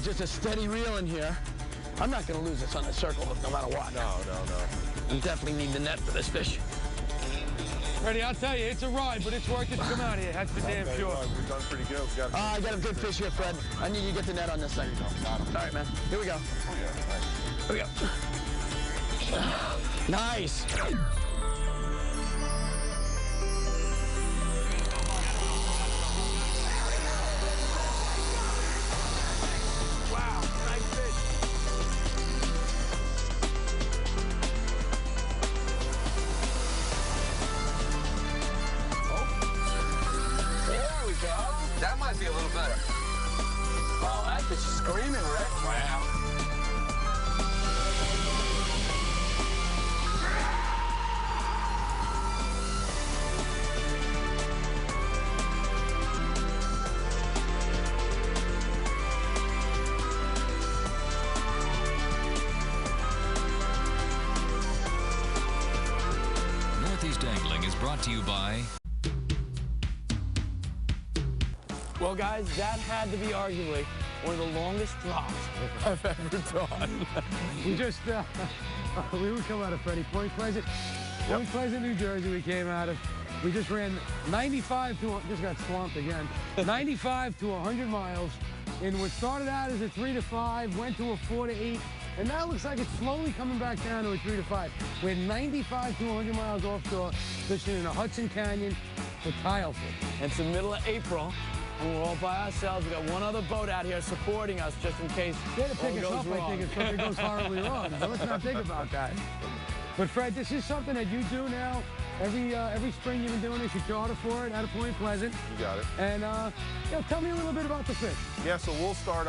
just a steady reel in here. I'm not going to lose this on the circle no matter what. No. I definitely need the net for this fish. Freddie, I'll tell you, it's a ride, but it's worth it to come out here. That's for damn sure. We've done pretty good. I got a good fish here, Fred. I need you to get the net on this thing. All right, man. Here we go. Here we go. Nice. Wow, nice fish. There we go. That might be a little better. Oh, that fish is screaming, Rick. Wow. Angling is brought to you by... Well, guys, that had to be arguably one of the longest drops I've ever done. We just, we would come out of Freddie, Point Pleasant. Yep. Point Pleasant, New Jersey, we came out of. We just ran 95 to, just got swamped again, 95 to 100 miles in what started out as a 3 to 5, went to a 4 to 8, and now it looks like it's slowly coming back down to a 3 to 5. We're 95 to 100 miles offshore, fishing in the Hudson Canyon for tilefish. It's the middle of April, and we're all by ourselves. We got one other boat out here supporting us just in case They're to pick all us goes up, wrong. I think, if something goes horribly wrong. So let's not think about that. But Fred, this is something that you do now. Every spring you've been doing this. You charter for it out of Point Pleasant. You got it. And tell me a little bit about the fish. Yeah, so we'll start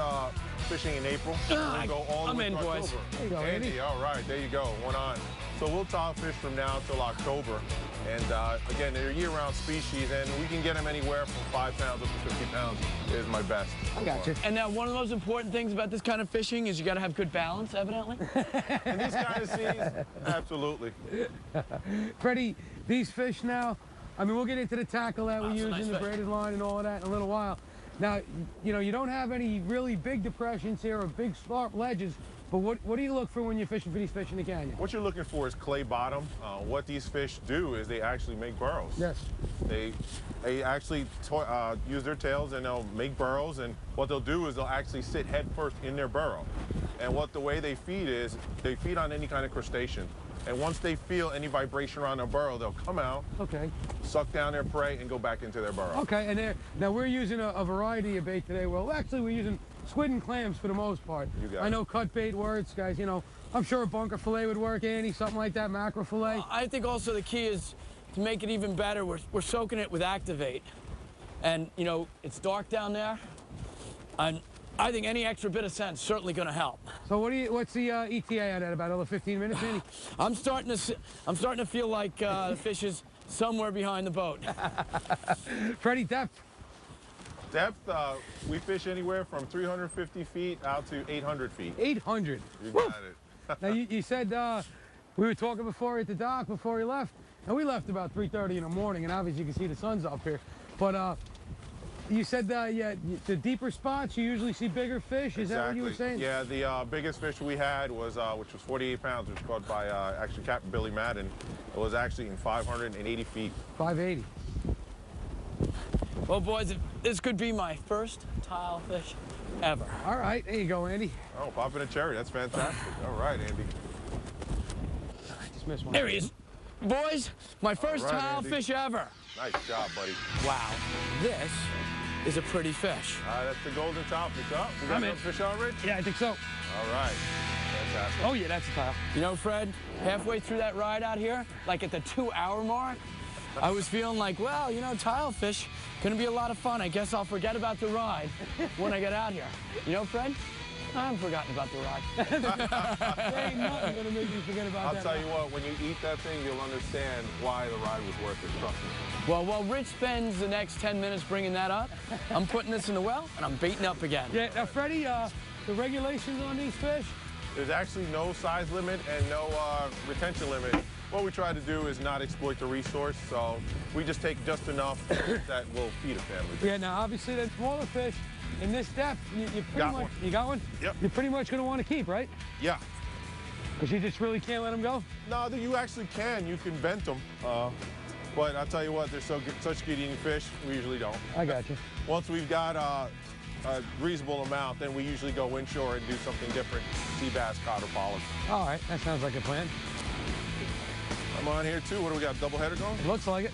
fishing in April. We'll go all the way I'm to in, boys. October. There you go, Andy. All right, there you go. One on. So we'll tile fish from now till October. And again, they're year-round species, and we can get them anywhere from 5 pounds up to 50 pounds is my best. I got you. And now, one of the most important things about this kind of fishing is you got to have good balance, evidently. In these kind of seas, absolutely. Freddie, these fish now, I mean, we'll get into the tackle that we That's a use nice in the fish. braided line and all of that in a little while. Now, you know, you don't have any really big depressions here or big sharp ledges, but what do you look for when you're fishing for these fish in the canyon? What you're looking for is clay bottom. What these fish do is they actually make burrows. Yes. They actually use their tails and they'll make burrows, and what they'll do is they'll actually sit head first in their burrow. And the way they feed is they feed on any kind of crustacean. And once they feel any vibration around their burrow, they'll come out, Okay. suck down their prey, and go back into their burrow. Okay, and now we're using a variety of bait today. Well, actually, we're using squid and clams for the most part. You got I it. know cut bait works, guys. You know, I'm sure a bunker fillet would work, Andy, something like that, mackerel fillet. I think also the key is to make it even better. We're soaking it with Activate. And, you know, it's dark down there. And I think any extra bit of scent's certainly going to help. So what's the ETA at about another 15 minutes, Andy? I'm starting to feel like the fish is somewhere behind the boat. Freddie, depth? Depth, we fish anywhere from 350 feet out to 800 feet. 800. You Woo! got it. Now, you said we were talking before at the dock, before you left, and we left about 3:30 in the morning, and obviously you can see the sun's up here. But you said yeah, the deeper spots, you usually see bigger fish. Is that what you were saying? Yeah, the biggest fish we had was, which was 48 pounds, which was caught by actually Capt Billy Madden. It was actually in 580 feet. 580. Well, boys, this could be my first tile fish ever. All right, there you go, Andy. Oh, popping a cherry. That's fantastic. All right, Andy. I just missed one. There he is. Boys, my first All right, tile Andy. fish ever. Nice job, buddy. Wow, this is a pretty fish. That's the golden top. It's up. We got I'm some in. fish on, Rich? Yeah, I think so. All right. Fantastic. Oh, yeah, that's a tile. You know, Fred, halfway through that ride out here, like at the 2-hour mark, I was feeling like, well, you know, tile fish, gonna be a lot of fun. I guess I'll forget about the ride when I get out here. You know, Fred, I haven't forgotten about the ride. There ain't nothing gonna make you forget about I'll that. tell you what, when you eat that thing, you'll understand why the ride was worth it. Trust me. Well, while Rich spends the next 10 minutes bringing that up, I'm putting this in the well, and I'm baiting up again. Yeah, now, Freddie, the regulations on these fish? There's actually no size limit and no retention limit what we try to do is not exploit the resource, so we just take just enough that will feed a family. Yeah, now obviously that smaller fish in this depth, you pretty Got much, one. you got one? Yep. You're pretty much going to want to keep, right? Yeah. Because you just really can't let them go? No, you actually can. You can vent them. But I'll tell you what, they're such good eating fish, we usually don't. I got you. Once we've got a reasonable amount, then we usually go inshore and do something different. Sea bass, cod, or pollock. All right, that sounds like a plan. I'm on here too. What do we got, double header going? Looks like it.